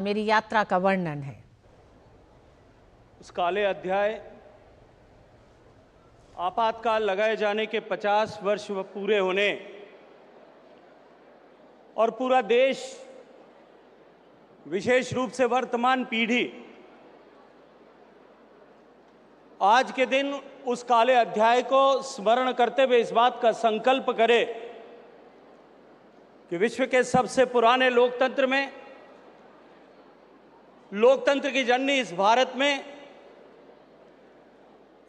मेरी यात्रा का वर्णन है। उस काले अध्याय आपातकाल लगाए जाने के 50 वर्ष पूरे होने और पूरा देश, विशेष रूप से वर्तमान पीढ़ी, आज के दिन उस काले अध्याय को स्मरण करते हुए इस बात का संकल्प करे कि विश्व के सबसे पुराने लोकतंत्र में, लोकतंत्र की जननी इस भारत में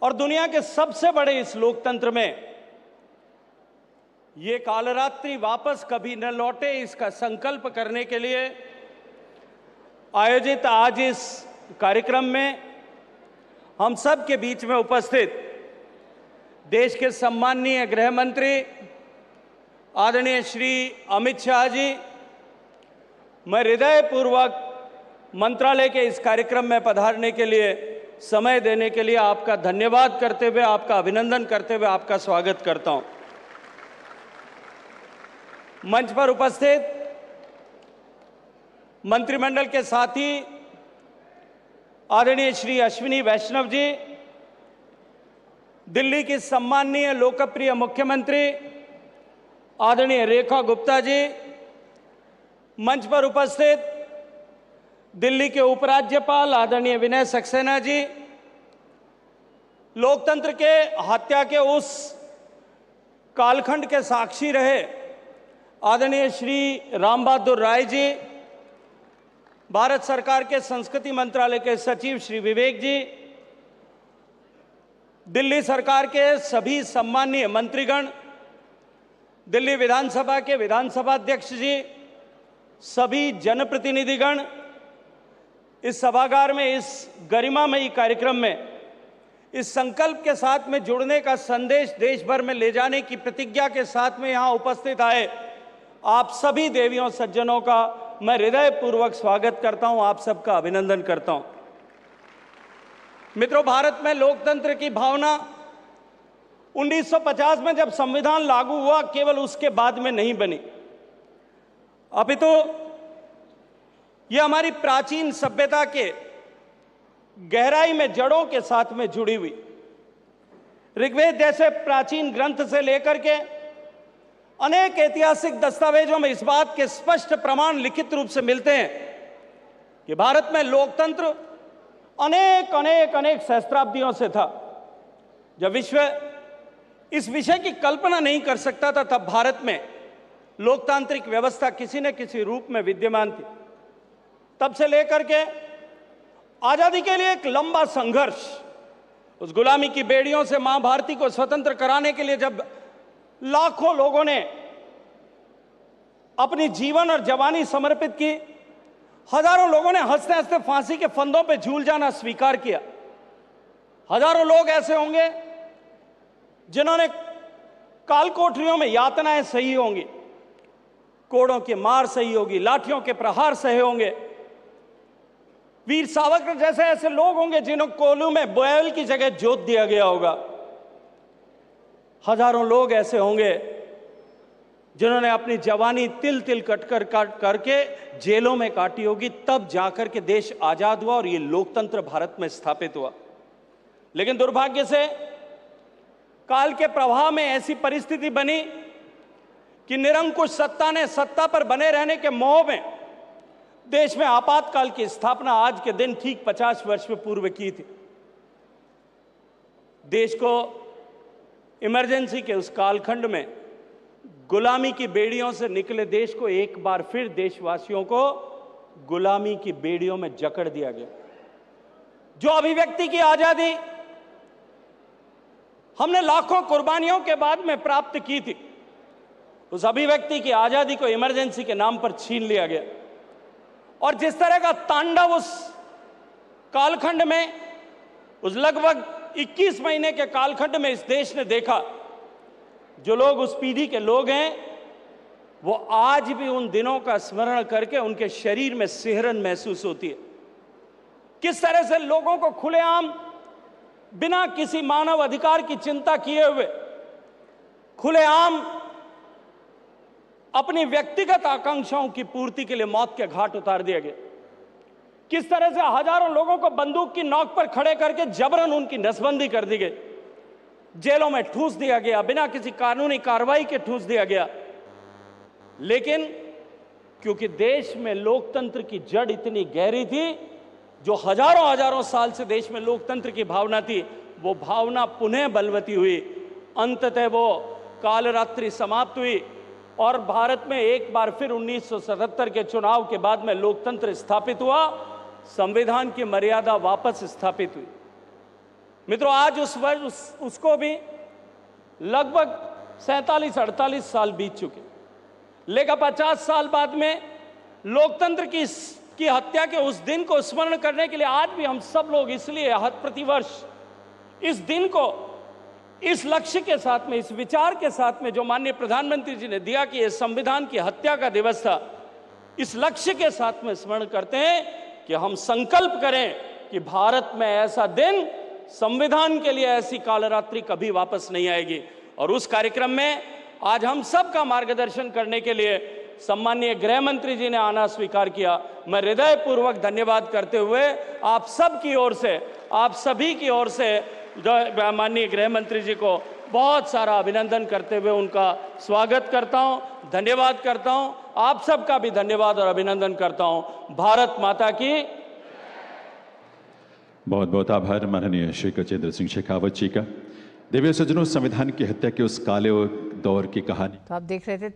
और दुनिया के सबसे बड़े इस लोकतंत्र में ये कालरात्रि वापस कभी न लौटे, इसका संकल्प करने के लिए आयोजित आज इस कार्यक्रम में हम सब के बीच में उपस्थित देश के सम्माननीय गृह मंत्री आदरणीय श्री अमित शाह जी, मैं हृदयपूर्वक मंत्रालय के इस कार्यक्रम में पधारने के लिए, समय देने के लिए आपका धन्यवाद करते हुए, आपका अभिनंदन करते हुए आपका स्वागत करता हूं। मंच पर उपस्थित मंत्रिमंडल के साथी आदरणीय श्री अश्विनी वैष्णव जी, दिल्ली की सम्माननीय लोकप्रिय मुख्यमंत्री आदरणीय रेखा गुप्ता जी, मंच पर उपस्थित दिल्ली के उपराज्यपाल आदरणीय विनय सक्सेना जी, लोकतंत्र के हत्या के उस कालखंड के साक्षी रहे आदरणीय श्री राम बहादुर राय जी, भारत सरकार के संस्कृति मंत्रालय के सचिव श्री विवेक जी, दिल्ली सरकार के सभी सम्माननीय मंत्रीगण, दिल्ली विधानसभा के विधानसभा अध्यक्ष जी, सभी जनप्रतिनिधिगण, इस सभागार में इस गरिमामयी कार्यक्रम में इस संकल्प के साथ में जुड़ने का संदेश देश भर में ले जाने की प्रतिज्ञा के साथ में यहां उपस्थित आए आप सभी देवियों सज्जनों का मैं हृदयपूर्वक स्वागत करता हूं, आप सबका अभिनंदन करता हूं। मित्रों, भारत में लोकतंत्र की भावना 1950 में जब संविधान लागू हुआ केवल उसके बाद में नहीं बनी, अपितु यह हमारी प्राचीन सभ्यता के गहराई में जड़ों के साथ में जुड़ी हुई। ऋग्वेद जैसे प्राचीन ग्रंथ से लेकर के अनेक ऐतिहासिक दस्तावेजों में इस बात के स्पष्ट प्रमाण लिखित रूप से मिलते हैं कि भारत में लोकतंत्र अनेक अनेक अनेक सहस्त्राब्दियों से था। जब विश्व इस विषय की कल्पना नहीं कर सकता था, तब भारत में लोकतांत्रिक व्यवस्था किसी न किसी रूप में विद्यमान थी। तब से लेकर के आजादी के लिए एक लंबा संघर्ष, उस गुलामी की बेड़ियों से मां भारती को स्वतंत्र कराने के लिए जब लाखों लोगों ने अपनी जीवन और जवानी समर्पित की, हजारों लोगों ने हंसते हंसते फांसी के फंदों पर झूल जाना स्वीकार किया। हजारों लोग ऐसे होंगे जिन्होंने काल कोठरियों में यातनाएं सही होंगी, कोड़ों की मार सही होगी, लाठियों के प्रहार सहे होंगे। वीर सावरकर जैसे ऐसे लोग होंगे जिन्हों कोलू में बोयल की जगह जोत दिया गया होगा। हजारों लोग ऐसे होंगे जिन्होंने अपनी जवानी तिल तिल काट करके जेलों में काटी होगी, तब जाकर के देश आजाद हुआ और ये लोकतंत्र भारत में स्थापित हुआ। लेकिन दुर्भाग्य से काल के प्रवाह में ऐसी परिस्थिति बनी कि निरंकुश सत्ता ने सत्ता पर बने रहने के मोह में देश में आपातकाल की स्थापना आज के दिन ठीक 50 वर्ष पूर्व की थी। देश को इमरजेंसी के उस कालखंड में गुलामी की बेड़ियों से निकले देश को एक बार फिर देशवासियों को गुलामी की बेड़ियों में जकड़ दिया गया। जो अभिव्यक्ति की आजादी हमने लाखों कुर्बानियों के बाद में प्राप्त की थी, उस अभिव्यक्ति की आजादी को इमरजेंसी के नाम पर छीन लिया गया। और जिस तरह का तांडव उस कालखंड में, उस लगभग 21 महीने के कालखंड में इस देश ने देखा, जो लोग उस पीढ़ी के लोग हैं वो आज भी उन दिनों का स्मरण करके उनके शरीर में सिहरन महसूस होती है। किस तरह से लोगों को खुलेआम, बिना किसी मानव अधिकार की चिंता किए हुए, खुलेआम अपनी व्यक्तिगत आकांक्षाओं की पूर्ति के लिए मौत के घाट उतार दिया गया। किस तरह से हजारों लोगों को बंदूक की नोक पर खड़े करके जबरन उनकी नसबंदी कर दी गई, जेलों में ठूस दिया गया, बिना किसी कानूनी कार्रवाई के ठूस दिया गया। लेकिन क्योंकि देश में लोकतंत्र की जड़ इतनी गहरी थी, जो हजारों हजारों साल से देश में लोकतंत्र की भावना थी, वो भावना पुनः बलवती हुई। अंततः वो कालरात्रि समाप्त हुई और भारत में एक बार फिर 1977 के चुनाव के बाद में लोकतंत्र स्थापित हुआ, संविधान की मर्यादा वापस स्थापित हुई। मित्रों, आज उस वर्ष उसको भी लगभग 47-48 साल बीत चुके, लेकिन 50 साल बाद में लोकतंत्र की हत्या के उस दिन को स्मरण करने के लिए आज भी हम सब लोग इसलिए प्रतिवर्ष इस दिन को इस लक्ष्य के साथ में, इस विचार के साथ में जो माननीय प्रधानमंत्री जी ने दिया कि यह संविधान की हत्या का दिवस था, इस लक्ष्य के साथ में स्मरण करते हैं कि हम संकल्प करें कि भारत में ऐसा दिन, संविधान के लिए ऐसी कालरात्रि कभी वापस नहीं आएगी। और उस कार्यक्रम में आज हम सब का मार्गदर्शन करने के लिए सम्माननीय गृह मंत्री जी ने आना स्वीकार किया। मैं हृदयपूर्वक धन्यवाद करते हुए आप सब की ओर से, आप सभी की ओर से माननीय गृह मंत्री जी को बहुत सारा अभिनंदन करते हुए उनका स्वागत करता हूं, धन्यवाद करता हूं। आप सबका भी धन्यवाद और अभिनंदन करता हूं। भारत माता की। बहुत बहुत आभार माननीय श्री गजेंद्र सिंह शेखावत जी का। देवी सज्जनों, संविधान की हत्या के उस काले दौर की कहानी तो आप देख रहे थे